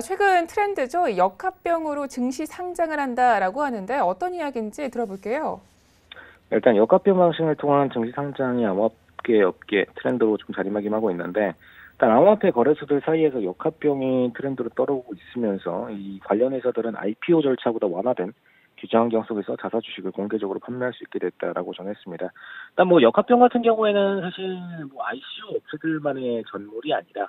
최근 트렌드죠. 역합병으로 증시 상장을 한다라고 하는데 어떤 이야기인지 들어볼게요. 일단 역합병 방식을 통한 증시 상장이 암호화폐 업계 트렌드로 좀 자리매김하고 있는데, 일단 암호화폐 거래소들 사이에서 역합병이 트렌드로 떠오르고 있으면서 이 관련 회사들은 IPO 절차보다 완화된 규제 환경 속에서 자사 주식을 공개적으로 판매할 수 있게 됐다라고 전했습니다. 일단 뭐 역합병 같은 경우에는 사실 뭐 ICO 업체들만의 전물이 아니라,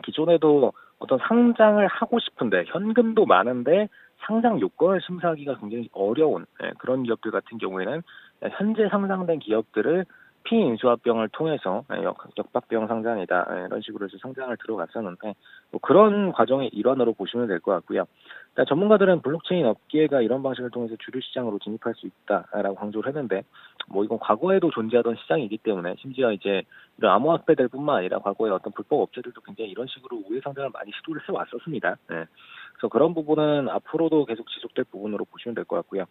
기존에도 어떤 상장을 하고 싶은데 현금도 많은데 상장 요건을 심사하기가 굉장히 어려운, 그런 기업들 같은 경우에는 현재 상장된 기업들을 피인수합병을 통해서 역박병 상장이다, 이런 식으로 해서 상장을 들어갔었는데, 뭐 그런 과정의 일환으로 보시면 될 것 같고요. 일단 전문가들은 블록체인 업계가 이런 방식을 통해서 주류 시장으로 진입할 수 있다라고 강조를 했는데, 뭐 이건 과거에도 존재하던 시장이기 때문에, 심지어 이제 이런 암호화폐들뿐만 아니라 과거에 어떤 불법 업체들도 굉장히 이런 식으로 우회 상장을 많이 시도를 해왔었습니다. 그래서 그런 부분은 앞으로도 계속 지속될 부분으로 보시면 될 것 같고요.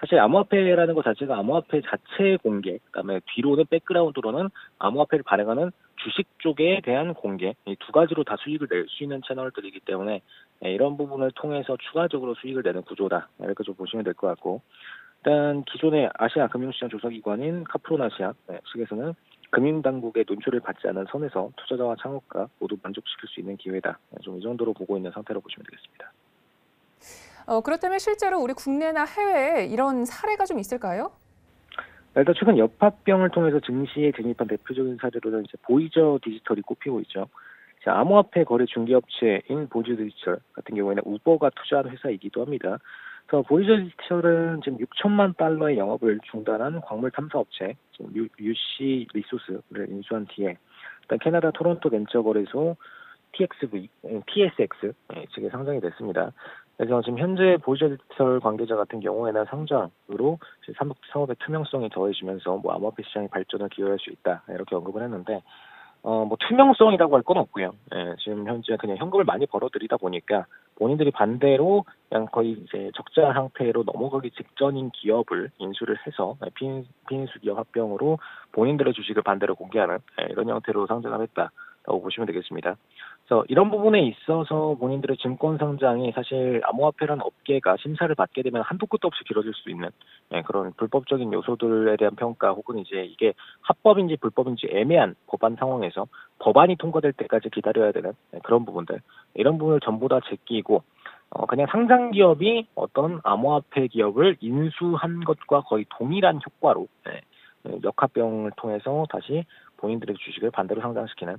사실 암호화폐라는 것 자체가 암호화폐 자체 공개, 그다음에 뒤로는 백그라운드로는 암호화폐를 발행하는 주식 쪽에 대한 공개, 이 두 가지로 다 수익을 낼 수 있는 채널들이기 때문에, 이런 부분을 통해서 추가적으로 수익을 내는 구조다, 이렇게 좀 보시면 될 것 같고, 일단 기존의 아시아 금융시장 조사기관인 카프론아시아 측에서는 금융당국의 논조를 받지 않은 선에서 투자자와 창업가 모두 만족시킬 수 있는 기회다, 좀 이 정도로 보고 있는 상태로 보시면 되겠습니다. 그렇다면 실제로 우리 국내나 해외에 이런 사례가 좀 있을까요? 일단 최근 역합병을 통해서 증시에 진입한 대표적인 사례로는 이제 보이저 디지털이 꼽히고 있죠. 자, 암호화폐 거래 중개업체인 보이저 디지털 같은 경우에는 우버가 투자한 회사이기도 합니다. 그래서 보이저 디지털은 지금 6천만 달러의 영업을 중단한 광물 탐사 업체 지금 UC 리소스를 인수한 뒤에, 일단 캐나다 토론토 벤처 거래소 TSX 측에 상장이 됐습니다. 그래서 지금 현재 보이저 디지털 관계자 같은 경우에는 상장으로 사업의 투명성이 더해지면서 뭐 암호화폐 시장의 발전을 기여할 수 있다, 이렇게 언급을 했는데, 뭐 투명성이라고 할 건 없고요. 지금 현재 그냥 현금을 많이 벌어들이다 보니까 본인들이 반대로 그냥 거의 이제 적자 상태로 넘어가기 직전인 기업을 인수를 해서 피인수 기업 합병으로 본인들의 주식을 반대로 공개하는, 이런 형태로 상장을 했다라고 보시면 되겠습니다. 그래서 이런 부분에 있어서 본인들의 증권 상장이 사실 암호화폐라는 업계가 심사를 받게 되면 한도 끝도 없이 길어질 수 있는, 그런 불법적인 요소들에 대한 평가, 혹은 이제 이게 합법인지 불법인지 애매한 법안 상황에서 법안이 통과될 때까지 기다려야 되는, 그런 부분들, 이런 부분을 전부 다 제끼고 그냥 상장 기업이 어떤 암호화폐 기업을 인수한 것과 거의 동일한 효과로, 역합병을 통해서 다시 본인들의 주식을 반대로 상장시키는,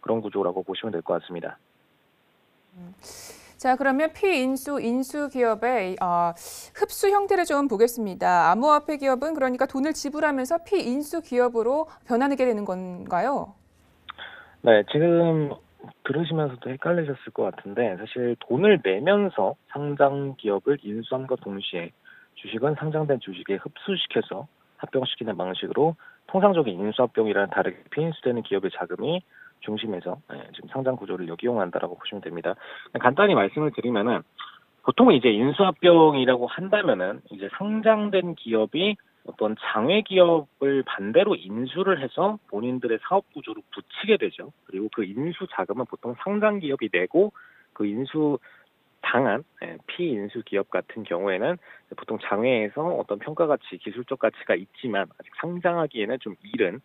그런 구조라고 보시면 될 것 같습니다. 자, 그러면 피인수, 인수 기업의 흡수 형태를 좀 보겠습니다. 암호화폐 기업은 그러니까 돈을 지불하면서 피인수 기업으로 변하게 되는 건가요? 네, 지금 들으시면서도 헷갈리셨을 것 같은데, 사실 돈을 내면서 상장 기업을 인수함과 동시에 주식은 상장된 주식에 흡수시켜서 합병시키는 방식으로, 통상적인 인수합병이랑 다르게 피인수되는 기업의 자금이 중심에서, 지금 상장 구조를 역이용한다라고 보시면 됩니다. 간단히 말씀을 드리면은, 보통은 이제 인수합병이라고 한다면은 이제 상장된 기업이 어떤 장외 기업을 반대로 인수를 해서 본인들의 사업 구조로 붙이게 되죠. 그리고 그 인수 자금은 보통 상장 기업이 내고, 그 인수 당한 피인수 기업 같은 경우에는 보통 장외에서 어떤 평가 가치, 기술적 가치가 있지만 아직 상장하기에는 좀 이른,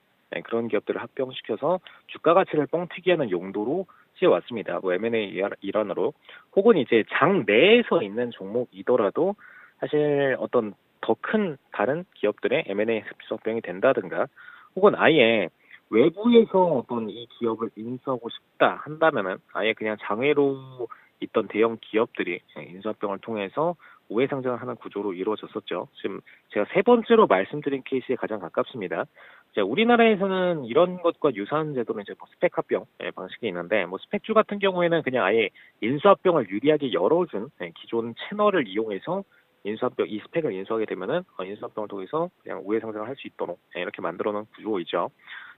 그런 기업들을 합병시켜서 주가 가치를 뻥튀기 하는 용도로 쓰여왔습니다. 뭐 M&A 일환으로, 혹은 이제 장 내에서 있는 종목이더라도 사실 어떤 더 큰 다른 기업들의 M&A 흡수 합병이 된다든가, 혹은 아예 외부에서 어떤 이 기업을 인수하고 싶다 한다면은 아예 그냥 장외로 있던 대형 기업들이 인수합병을 통해서 우회 상장을 하는 구조로 이루어졌었죠. 지금 제가 세 번째로 말씀드린 케이스에 가장 가깝습니다. 이제 우리나라에서는 이런 것과 유사한 제도는 이제 뭐 스펙 합병, 방식이 있는데, 뭐 스펙주 같은 경우에는 그냥 아예 인수합병을 유리하게 열어준, 기존 채널을 이용해서 인수합병, 이 스펙을 인수하게 되면은 인수합병을 통해서 그냥 우회 상장을 할 수 있도록, 이렇게 만들어 놓은 구조이죠.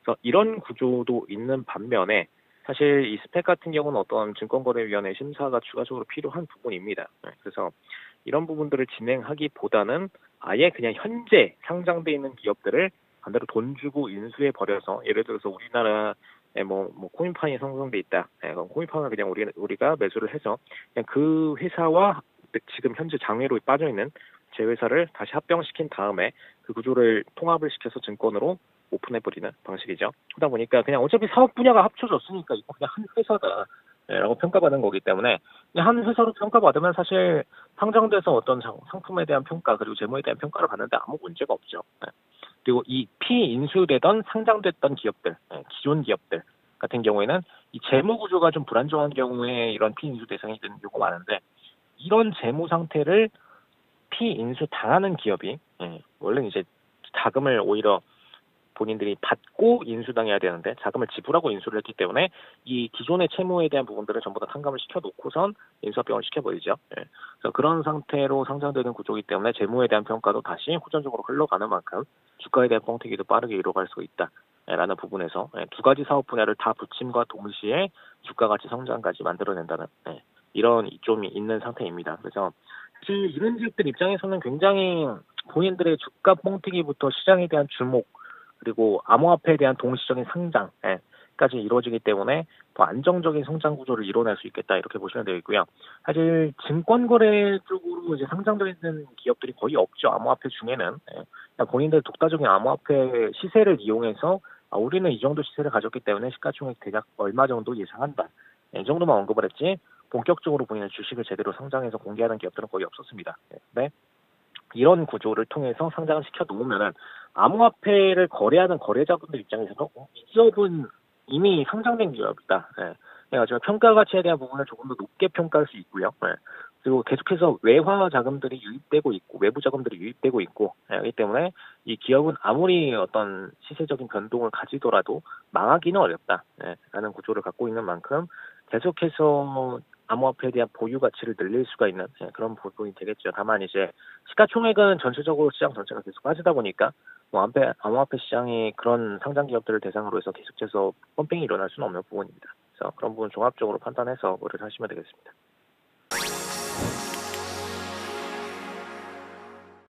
그래서 이런 구조도 있는 반면에, 사실 이 스펙 같은 경우는 어떤 증권거래위원회 심사가 추가적으로 필요한 부분입니다. 그래서 이런 부분들을 진행하기보다는 아예 그냥 현재 상장돼 있는 기업들을 반대로 돈 주고 인수해 버려서, 예를 들어서 우리나라 뭐 코인판이 상장돼 있다. 그럼 코인판을 그냥 우리가 매수를 해서 그냥 그 회사와 지금 현재 장외로 빠져 있는 제 회사를 다시 합병시킨 다음에 그 구조를 통합을 시켜서 증권으로 오픈해버리는 방식이죠. 그러다 보니까 그냥 어차피 사업 분야가 합쳐졌으니까 이거 그냥 한 회사다. 라고 평가받는 거기 때문에 그냥 한 회사로 평가받으면 사실 상장돼서 어떤 상품에 대한 평가 그리고 재무에 대한 평가를 받는데 아무 문제가 없죠. 그리고 이 피인수되던 상장됐던 기업들, 기존 기업들 같은 경우에는 이 재무 구조가 좀 불안정한 경우에 이런 피인수 대상이 되는 경우가 많은데 이런 재무 상태를 피인수 당하는 기업이 원래는 이제 자금을 오히려 본인들이 받고 인수당해야 되는데 자금을 지불하고 인수를 했기 때문에 이 기존의 채무에 대한 부분들을 전부 다 탕감을 시켜놓고선 인수합병을 시켜버리죠. 그래서 그런 상태로 상장되는 구조이기 때문에 재무에 대한 평가도 다시 호전적으로 흘러가는 만큼 주가에 대한 뻥튀기도 빠르게 이루어갈 수 있다라는 부분에서 두 가지 사업 분야를 다 붙임과 동시에 주가 가치 성장까지 만들어낸다는 이런 이점이 있는 상태입니다. 그래서 사실 이런 기업들 입장에서는 굉장히 본인들의 주가 뻥튀기부터 시장에 대한 주목 그리고 암호화폐에 대한 동시적인 상장까지 이루어지기 때문에 더 안정적인 성장 구조를 이뤄낼 수 있겠다 이렇게 보시면 되겠고요. 사실 증권거래 쪽으로 이제 상장되어 있는 기업들이 거의 없죠. 암호화폐 중에는 본인들 독자적인 암호화폐 시세를 이용해서 우리는 이 정도 시세를 가졌기 때문에 시가총액 대략 얼마 정도 예상한다. 이 정도만 언급을 했지 본격적으로 본인의 주식을 제대로 상장해서 공개하는 기업들은 거의 없었습니다. 네. 이런 구조를 통해서 상장을 시켜 놓으면은 암호화폐를 거래하는 거래자분들 입장에서는 이 기업은 이미 상장된 기업이다. 그래가지고 평가 가치에 대한 부분을 조금 더 높게 평가할 수 있고요. 그리고 계속해서 외화 자금들이 유입되고 있고 외부 자금들이 유입되고 있고 그렇기 때문에 이 기업은 아무리 어떤 시세적인 변동을 가지더라도 망하기는 어렵다. 라는 구조를 갖고 있는 만큼 계속해서 암호화폐에 대한 보유 가치를 늘릴 수가 있는 그런 부분이 되겠죠. 다만 이제 시가총액은 전체적으로 시장 전체가 계속 빠지다 보니까 뭐 암호화폐 시장이 그런 상장 기업들을 대상으로 해서 계속해서 펌핑이 일어날 수는 없는 부분입니다. 그래서 그런 부분 종합적으로 판단해서 거래를 하시면 되겠습니다.